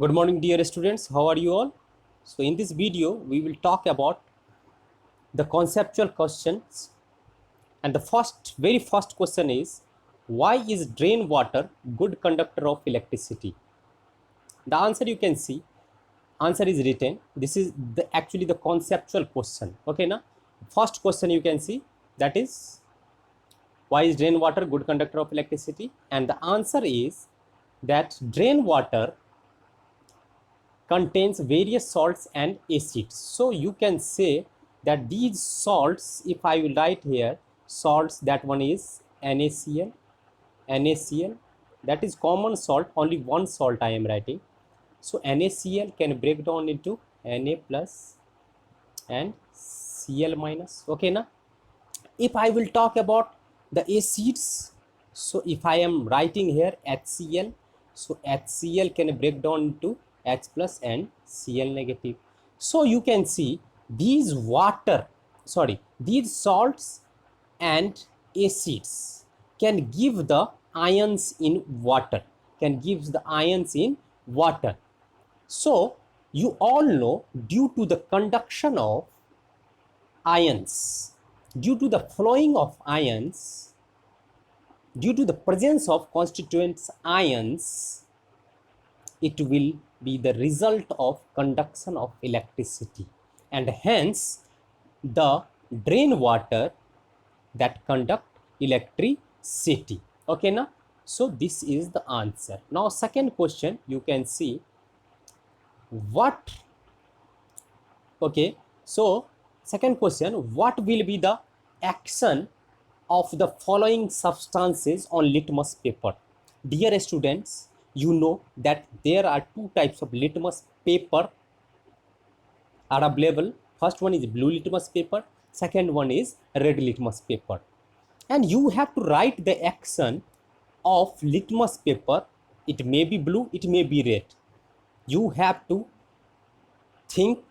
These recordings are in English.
Good morning, dear students. How are you all? So in this video, we will talk about the conceptual questions. And the very first question is, why is drain water good conductor of electricity? The answer you can see, answer is written. This is actually the conceptual question. Okay, now first question you can see, that is, why is drain water good conductor of electricity? And the answer is that drain water contains various salts and acids. So you can say that these salts, if I will write here salts, that one is NaCl, NaCl, that is common salt, only one salt I am writing. So NaCl can break down into Na plus and Cl minus. Okay, now if I will talk about the acids, so if I am writing here HCl, so HCl can break down into H plus and Cl negative. So you can see these these salts and acids can give the ions in water, So you all know, due to the conduction of ions, due to the flowing of ions, due to the presence of constituents ions, it will be the result of conduction of electricity, and hence the drain water that conduct electricity. Okay, now so this is the answer. Now second question you can see, what okay, so second question, what will be the action of the following substances on litmus paper? Dear students, you know that there are two types of litmus paper are available. First one is blue litmus paper, second one is red litmus paper. And you have to write the action of litmus paper. It may be blue, it may be red. You have to think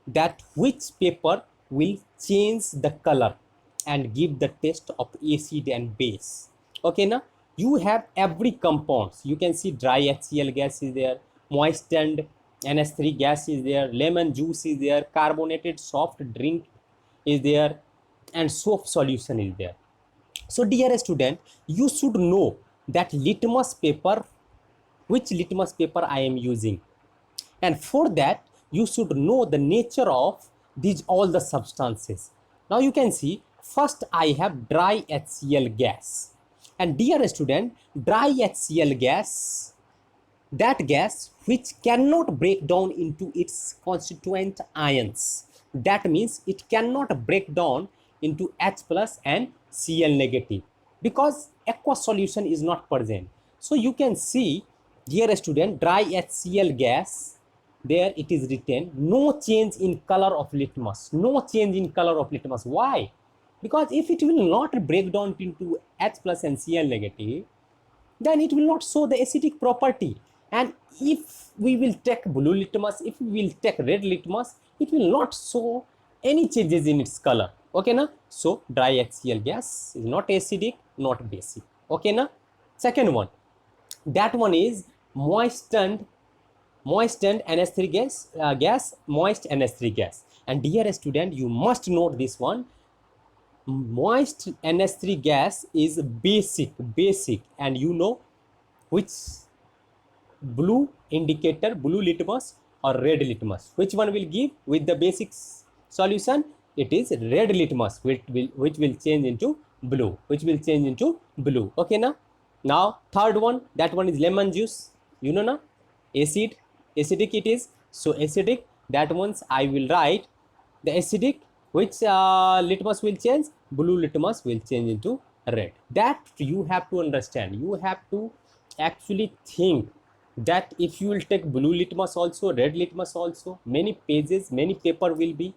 that which paper will change the color and give the taste of acid and base. Okay, now you have every compounds. You can see dry HCl gas is there, moistened NH3 gas is there, lemon juice is there, carbonated soft drink is there, and soap solution is there. So dear student, you should know that litmus paper, which litmus paper I am using, and for that you should know the nature of these all the substances. Now you can see, first I have dry HCl gas, and dear student, dry HCl gas, that gas which cannot break down into its constituent ions, that means it cannot break down into H plus and Cl negative, because aqueous solution is not present. So you can see, dear student, dry HCl gas, there it is written no change in color of litmus, no change in color of litmus. Why? Because if it will not break down into H plus and Cl negative, then it will not show the acidic property. And if we will take blue litmus, if we will take red litmus, it will not show any changes in its color. Okay, na? So dry HCl gas is not acidic, not basic. Okay, na? Second one, that one is moistened NH3 gas, moist NH3 gas. And dear student, you must note this one, moist NH3 gas is basic, and you know which blue indicator, blue litmus or red litmus, which one will give with the basic solution? It is red litmus, which will change into blue, Okay, now third one, that one is lemon juice, you know, na, acidic it is. So acidic, that ones I will write the acidic, which litmus will change, blue litmus will change into red. That you have to understand. You have to actually think that if you will take blue litmus also, red litmus also, many pages, many paper will be,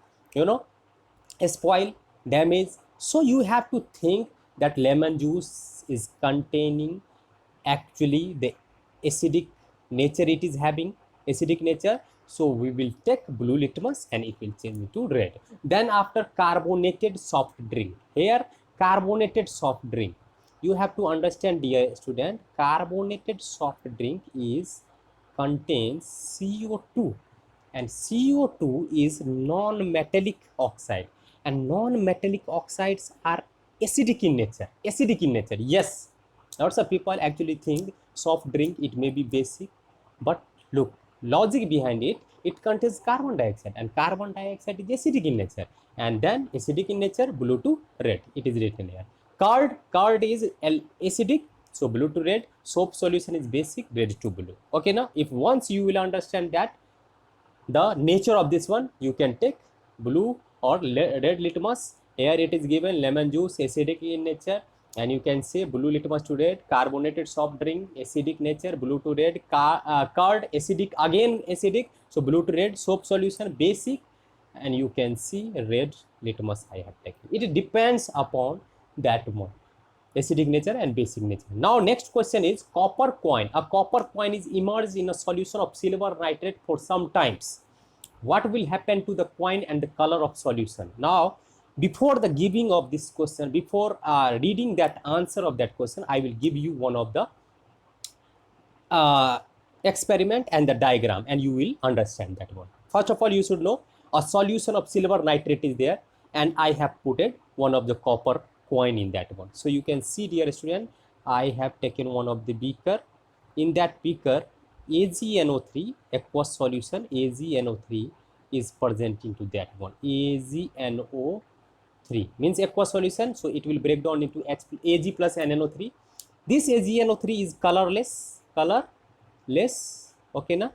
spoil, damage. So you have to think that lemon juice is containing actually the acidic nature, it is having acidic nature. So we will take blue litmus and it will change into red. Then after, carbonated soft drink. Here carbonated soft drink, you have to understand, dear student, carbonated soft drink is contains CO2, and CO2 is non-metallic oxide, and non-metallic oxides are acidic in nature. Acidic in nature, yes. Lots of people actually think soft drink it may be basic, but look, logic behind it, it contains carbon dioxide, and carbon dioxide is acidic in nature, and then acidic in nature, blue to red, it is written here. Curd is acidic, so blue to red. Soap solution is basic, red to blue. Okay, now if once you will understand that the nature of this one, you can take blue or red litmus. Here it is given lemon juice, acidic in nature, and you can say blue litmus to red, carbonated soft drink, acidic nature, blue to red, curd, acidic, again acidic, so blue to red, soap solution, basic, and you can see red litmus I have taken. It depends upon that one, acidic nature and basic nature. Now next question is copper coin. A copper coin is immersed in a solution of silver nitrate for some times. What will happen to the coin and the color of solution? Now before the giving of this question, before reading that answer of that question, I will give you one of the experiment and the diagram, and you will understand that one. First of all, you should know a solution of silver nitrate is there, and I have put it one of the copper coin in that one. So you can see, dear student, I have taken one of the beaker. In that beaker, AgNO3 aqueous solution, AgNO3 is present into that one. AgNO3 means aqueous solution, so it will break down into Ag plus NNO3. This AgNO3 is colorless, okay na,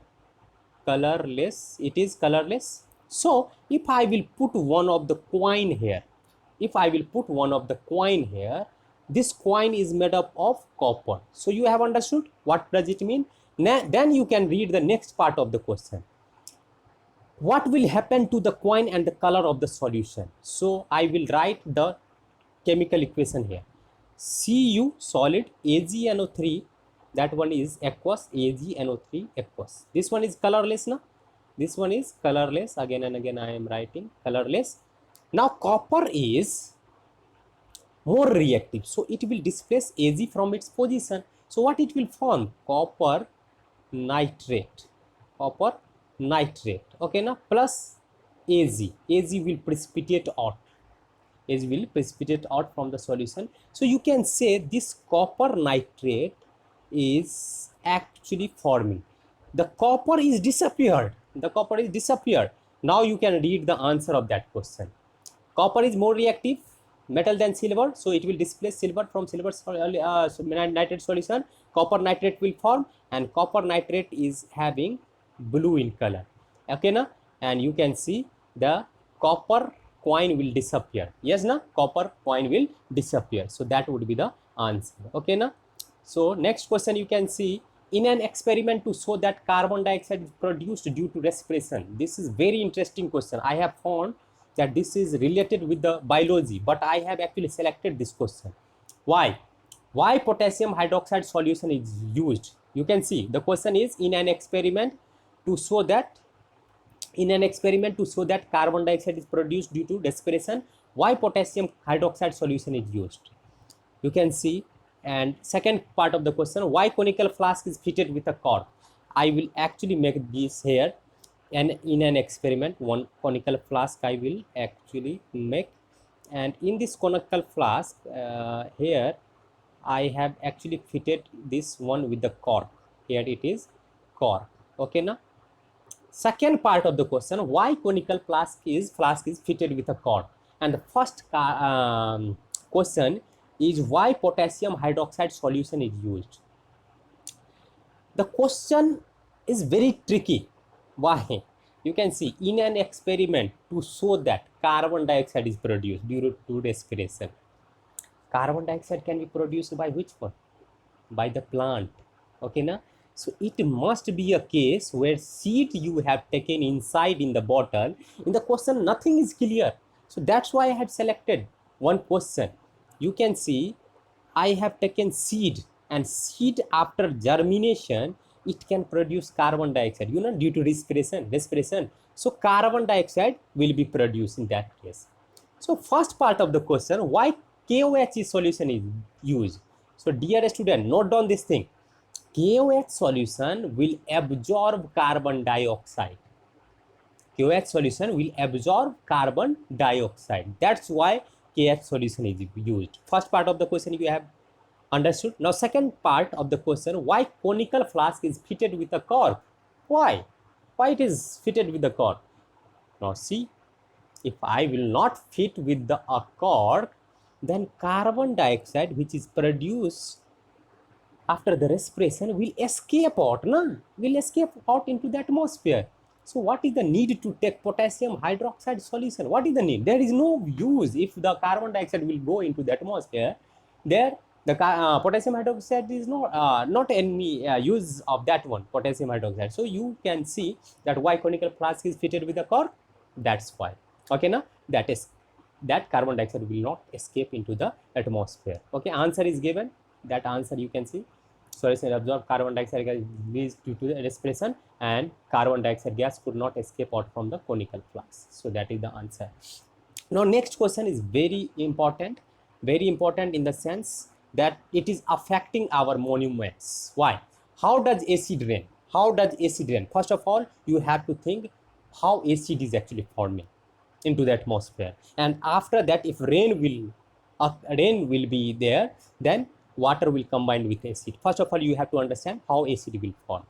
colorless, it is colorless. So if I will put one of the coin here, this coin is made up of copper. So you have understood what does it mean. Then you can read the next part of the question. What will happen to the coin and the color of the solution? So I will write the chemical equation here. Cu solid, AgNO3, that one is aqueous, AgNO3 aqueous. This one is colorless now. This one is colorless. Again and again I am writing colorless. Now copper is more reactive, so it will displace Ag from its position. So what it will form? Copper nitrate. Okay now, plus Ag will precipitate out. From the solution. So you can say this copper nitrate is actually forming. The copper is disappeared. Now you can read the answer of that question. Copper is more reactive metal than silver, so it will displace silver from silver nitrate solution. Copper nitrate will form, and copper nitrate is having blue in color. Okay na, and you can see the copper coin will disappear. Yes na, copper coin will disappear. So that would be the answer. Okay na. So next question you can see, in an experiment to show that carbon dioxide is produced due to respiration. This is very interesting question. I have found that this is related with the biology, but I have actually selected this question. Why potassium hydroxide solution is used? You can see the question is, in an experiment to show that carbon dioxide is produced due to respiration, why potassium hydroxide solution is used? You can see. And second part of the question, why conical flask is fitted with a cork? I will actually make this here, and in an experiment one conical flask I will actually make, and in this conical flask here I have actually fitted this one with the cork. Here it is cork. Okay now, second part of the question, why conical flask is fitted with a cork? And the first question is, why potassium hydroxide solution is used? The question is very tricky. Why? You can see, in an experiment to show that carbon dioxide is produced due to respiration. Carbon dioxide can be produced by which one? By the plant. Okay na? So it must be a case where seed you have taken inside in the bottle. In the question nothing is clear. So that's why I had selected one question. You can see I have taken seed, and seed after germination it can produce carbon dioxide, due to respiration. So carbon dioxide will be produced in that case. So first part of the question, why KOH solution is used? So dear student, note down this thing. KOH solution will absorb carbon dioxide. KOH solution will absorb carbon dioxide. That's why KOH solution is used. First part of the question you have understood. Now second part of the question, why conical flask is fitted with a cork? Why? Why it is fitted with the cork? Now see, if I will not fit with the cork, then carbon dioxide which is produced after the respiration will escape out, will escape out into the atmosphere. So what is the need to take potassium hydroxide solution? What is the need? There is no use. If the carbon dioxide will go into the atmosphere, there the potassium hydroxide is not any use of that one, potassium hydroxide. So you can see that why conical flask is fitted with a cork. That's why. Okay, now that is that carbon dioxide will not escape into the atmosphere. Okay, answer is given. That answer you can see. Solution absorb carbon dioxide gas released due to the respiration, and carbon dioxide gas could not escape out from the conical flask. So that is the answer. Now next question is very important in the sense that it is affecting our monuments. Why? How does acid rain? How does acid rain? First of all, you have to think how acid is actually forming into the atmosphere, and after that, if rain will be there, then water will combine with acid. First of all, you have to understand how acid will form.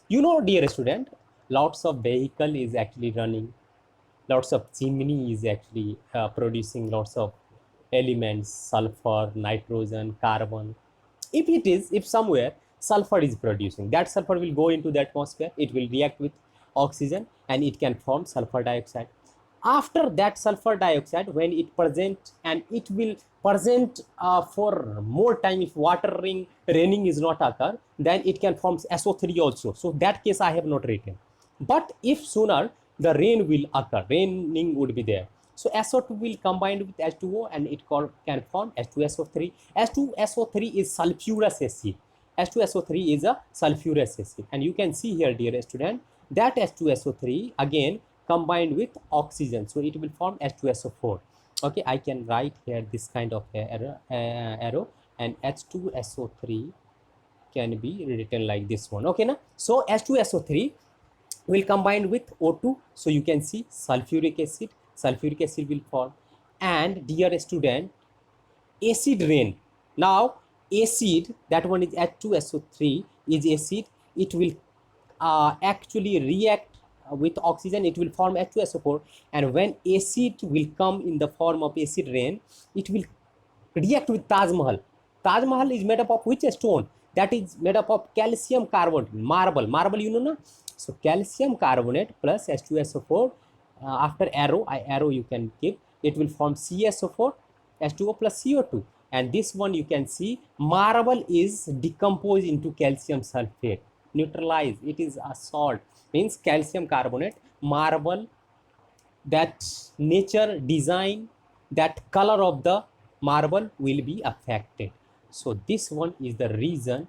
You know, dear student, lots of vehicle is actually running, lots of chimney is actually producing lots of elements, sulfur, nitrogen, carbon. If somewhere sulfur is producing, that sulfur will go into the atmosphere, it will react with oxygen and it can form sulfur dioxide. After that sulfur dioxide, when it present, and it will present for more time, if raining is not occur, then it can form SO3 also. So that case I have not written. But if sooner the rain will occur, raining would be there, so SO2 will combine with H2O and it can form H2SO3. H2SO3 is sulfurous acid. H2SO3 is a sulfurous acid, and you can see here, dear student, that H2SO3 again combined with oxygen, so it will form H2SO4. Okay, I can write here this kind of arrow, and H2SO3 can be written like this one. Okay, now so H2SO3 will combine with O2, so you can see sulfuric acid will form. And dear student, acid rain, now acid, that one is H2SO3 is acid, it will actually react with oxygen, it will form H2SO4, and when acid will come in the form of acid rain, it will react with Taj Mahal. Taj Mahal is made up of which stone? That is made up of calcium carbonate, marble you know na? So calcium carbonate plus H2SO4, after arrow you can give, it will form CaSO4, H2O plus CO2, and this one you can see marble is decomposed into calcium sulfate, neutralize, it is a salt, means calcium carbonate, marble, that nature design, that color of the marble will be affected. So this one is the reason.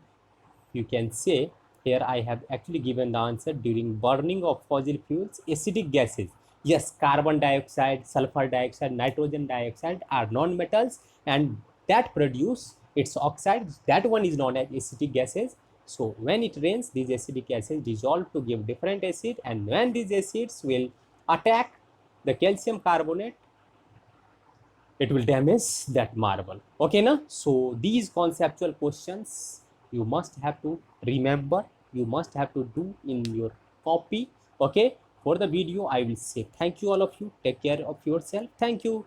You can say here I have actually given the answer. During burning of fossil fuels, acidic gases, yes, carbon dioxide, sulfur dioxide, nitrogen dioxide are non-metals, and that produce its oxides, that one is known as acidic gases. So when it rains, these acidic acids dissolve to give different acid, and when these acids will attack the calcium carbonate, it will damage that marble. Okay, na? So these conceptual questions you must have to remember, you must have to do in your copy. Okay, for the video I will say thank you all of you, take care of yourself, thank you.